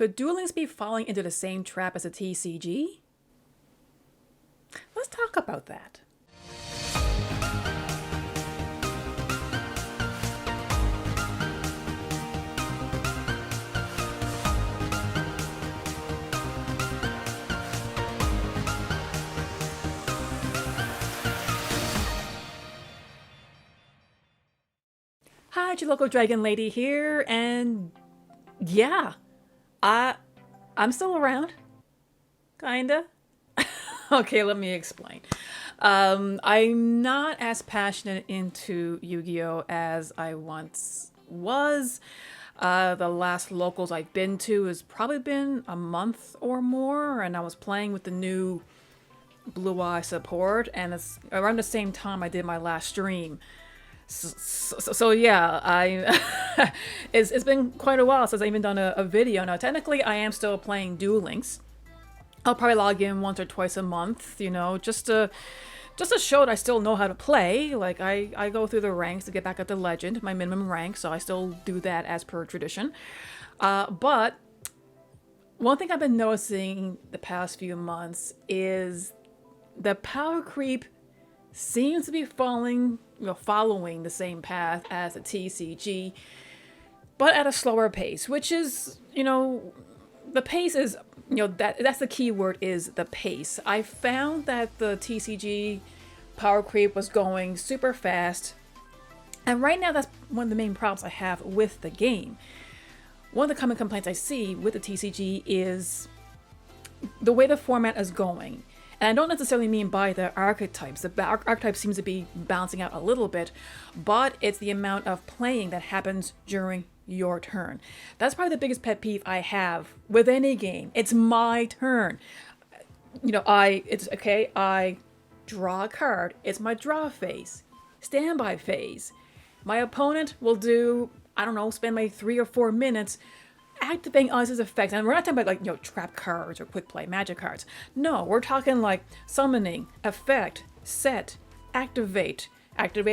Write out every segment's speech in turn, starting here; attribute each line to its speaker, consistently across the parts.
Speaker 1: Could Duel Links be falling into the same trap as a TCG? Let's talk about that. Hi, it's your local dragon lady here, and yeah, I'm still around, kinda. Okay, let me explain. I'm not as passionate into Yu-Gi-Oh as I once was. The last locals I've been to has probably been a month or more, and I was playing with the new Blue Eye support, and it's around the same time I did my last stream. So yeah, I it's been quite a while since I've even done a video. Now, technically, I am still playing Duel Links. I'll probably log in once or twice a month, you know, just to show that I still know how to play. Like, I go through the ranks to get back up to Legend, my minimum rank, so I still do that as per tradition. But one thing I've been noticing the past few months is the power creep seems to be following the same path as a TCG, but at a slower pace, which is, the pace is, that's the key word, is the pace. I found that the TCG power creep was going super fast, and right now that's one of the main problems I have with the game. One of the common complaints I see with the TCG is the way the format is going. And I don't necessarily mean by the archetypes. The archetypes seems to be balancing out a little bit, but it's the amount of playing that happens during your turn. That's probably the biggest pet peeve I have with any game. It's my turn. I draw a card. It's my draw phase, standby phase. My opponent will do, I don't know, spend like 3 or 4 minutes activating all his effects. And we're not talking about like, trap cards or quick play magic cards. No, we're talking like summoning, effect, set, activate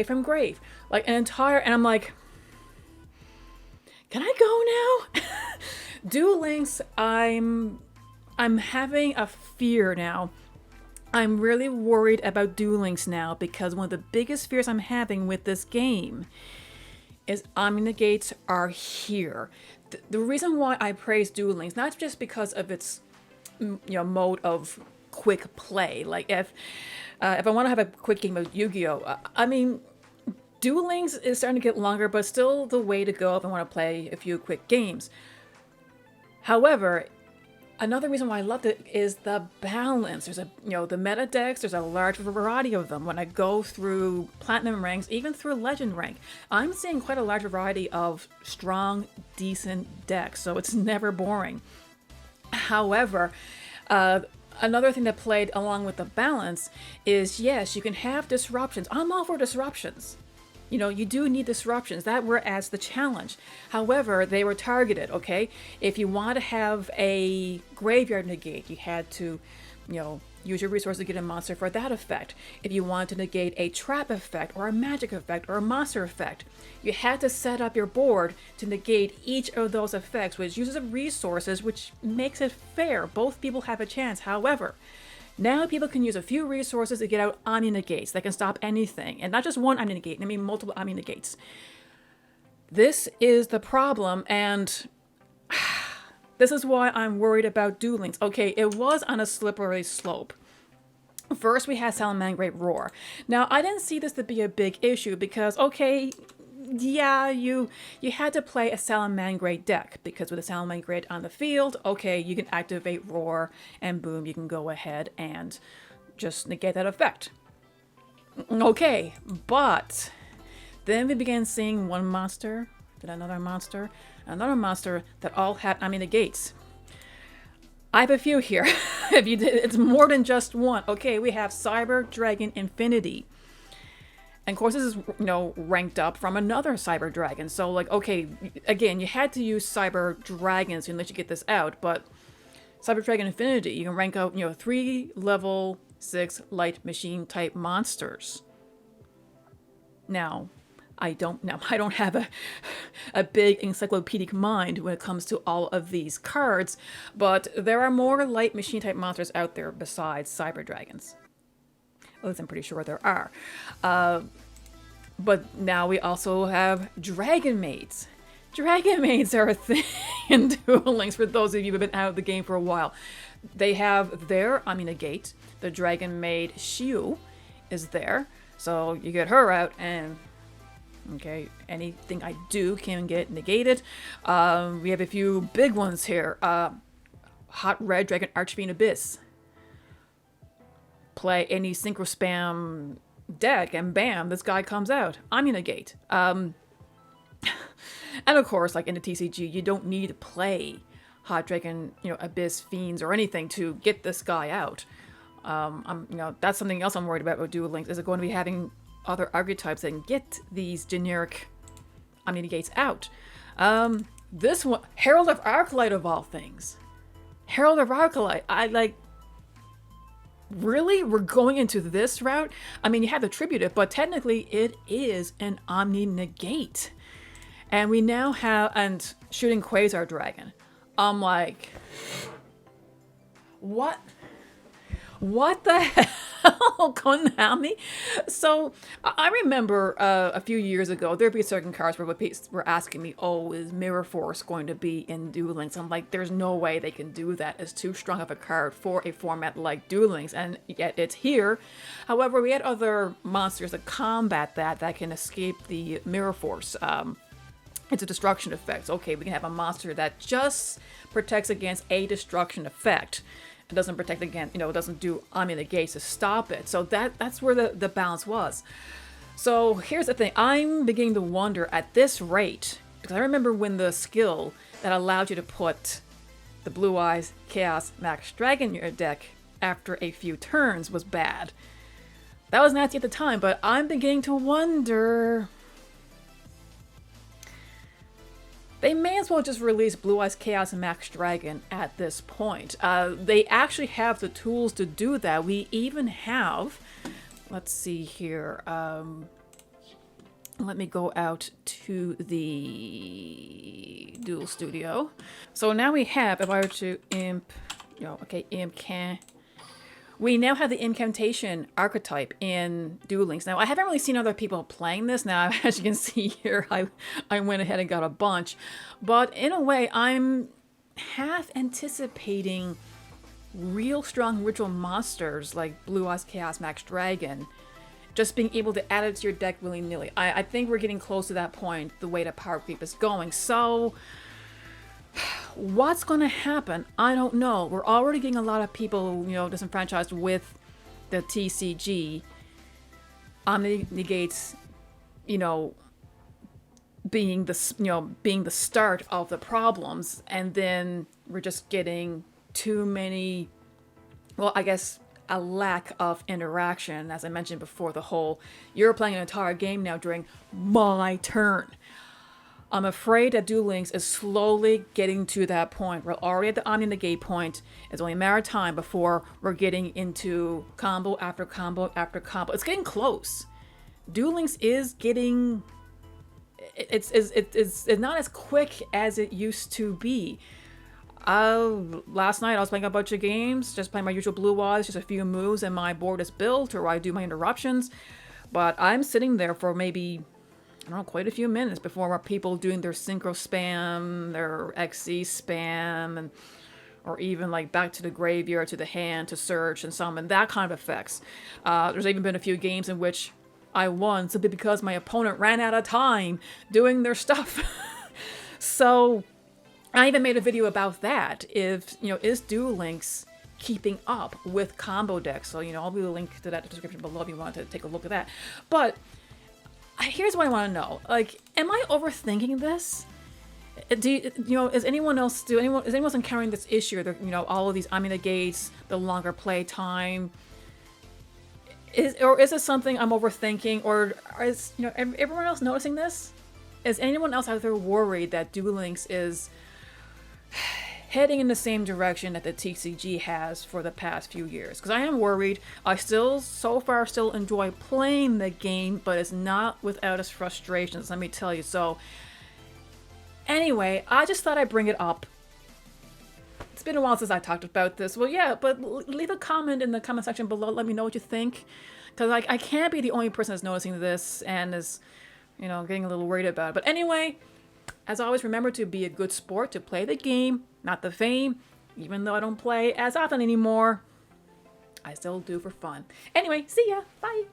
Speaker 1: from grave. Like an entire, and I'm like, can I go now? Duel Links, I'm having a fear now. I'm really worried about Duel Links now because one of the biggest fears I'm having with this game is Omni-Negates are here. The reason why I praise Duel Links, not just because of its mode of quick play. Like if I want to have a quick game of Yu-Gi-Oh, I mean, Duel Links is starting to get longer, but still the way to go if I want to play a few quick games. However, another reason why I loved it is the balance. There's the meta decks, there's a large variety of them. When I go through platinum ranks, even through legend rank, I'm seeing quite a large variety of strong, decent decks, so it's never boring. However, another thing that played along with the balance is, yes, you can have disruptions. I'm all for disruptions. You do need disruptions. That were as the challenge. However, they were targeted, okay? If you want to have a graveyard negate, you had to, use your resources to get a monster for that effect. If you wanted to negate a trap effect or a magic effect or a monster effect, you had to set up your board to negate each of those effects, which uses resources, which makes it fair. Both people have a chance. However, now people can use a few resources to get out Omni-Negates that can stop anything. And not just one Omni-Negate, I mean multiple Omni-Negates. This is the problem, and this is why I'm worried about Duel Links. Okay, it was on a slippery slope. First, we had Salamangreat Roar. Now, I didn't see this to be a big issue because, okay, yeah, you had to play a Salamangreat deck because with a Salamangreat on the field, okay, you can activate Roar and boom, you can go ahead and just negate that effect. Okay, but then we began seeing one monster, then another monster that all had Omni-Negates. I have a few here. It's more than just one. Okay, we have Cyber Dragon Infinity. And of course, this is, ranked up from another Cyber Dragon. So, like, okay, again, you had to use Cyber Dragons to let you get this out. But Cyber Dragon Infinity, you can rank out, 3 level 6 light machine type monsters. Now, I don't know. I don't have a big encyclopedic mind when it comes to all of these cards, but there are more light machine type monsters out there besides Cyber Dragons. At least I'm pretty sure there are. But now we also have Dragon Maids. Dragon Maids are a thing in Duel Links for those of you who have been out of the game for a while. They have their Omni-Negate. The Dragon Maid Shiu is there. So you get her out and, okay, anything I do can get negated. We have a few big ones here. Hot Red Dragon Archfiend Abyss. Play any synchro spam deck and bam, this guy comes out. Omni-Negate. And of course, like in the TCG, you don't need to play Hot Dragon, Abyss Fiends or anything to get this guy out. That's something else I'm worried about with Duel Links. Is it going to be having other archetypes that can get these generic Omni-Negates out? This one, Herald of Arclight of all things. Herald of Arclight, really? We're going into this route? I mean, you have to attribute it, but technically it is an Omni-Negate. And we now have, and shooting Quasar Dragon. I'm like, what? What the hell, Konami? So I remember a few years ago, there'd be certain cards where people were asking me, oh, is Mirror Force going to be in Duel Links? I'm like, there's no way they can do that. It's too strong of a card for a format like Duel Links, and yet it's here. However, we had other monsters that combat that can escape the Mirror Force. It's a destruction effect. Okay, we can have a monster that just protects against a destruction effect. It doesn't protect against, it doesn't do Omni-Negates to stop it. So that's where the balance was. So here's the thing. I'm beginning to wonder at this rate, because I remember when the skill that allowed you to put the Blue Eyes Chaos Max Dragon in your deck after a few turns was bad. That was nasty at the time, but I'm beginning to wonder... They may as well just release Blue Eyes Chaos and Max Dragon at this point. They actually have the tools to do that. We even have, let's see here. Let me go out to the Duel Studio. So now we have, if I were to imp, we now have the incantation archetype in Duel Links. Now, I haven't really seen other people playing this. Now, as you can see here, I went ahead and got a bunch. But in a way, I'm half anticipating real strong ritual monsters like Blue Eyes Chaos Max Dragon just being able to add it to your deck willy-nilly. I think we're getting close to that point, the way that power creep is going. So... what's going to happen? I don't know. We're already getting a lot of people, disenfranchised with the TCG. Omni-Negates, being the start of the problems, and then we're just getting too many. Well, I guess a lack of interaction, as I mentioned before. The whole you're playing an entire game now during my turn. I'm afraid that Duel Links is slowly getting to that point. We're already at the Omni-Negate point. It's only a matter of time before we're getting into combo after combo after combo. It's getting close. Duel Links is getting... It's not as quick as it used to be. Last night I was playing a bunch of games, just playing my usual Blue Eyes, just a few moves, and my board is built, or I do my interruptions. But I'm sitting there for maybe... quite a few minutes before people doing their synchro spam, their XC spam, or even like back to the graveyard, to the hand, to search and summon, that kind of effects. There's even been a few games in which I won simply because my opponent ran out of time doing their stuff. So I even made a video about that. If, is Duel Links keeping up with combo decks? So, I'll leave a link to that in the description below if you want to take a look at that. But here's what I want to know. Am I overthinking this? Is anyone else encountering this issue? All of these Omni-Negates, the longer play time. Is it something I'm overthinking, or is everyone else noticing this? Is anyone else out there worried that Duel Links is heading in the same direction that the TCG has for the past few years. Because I am worried. I still, so far, still enjoy playing the game, but it's not without its frustrations, let me tell you. So, anyway, I just thought I'd bring it up. It's been a while since I talked about this. Well, yeah, but leave a comment in the comment section below. Let me know what you think. Because I can't be the only person that's noticing this and is, you know, getting a little worried about it. But anyway, as always, remember to be a good sport, to play the game, not the fame. Even though I don't play as often anymore, I still do for fun. Anyway, see ya. Bye.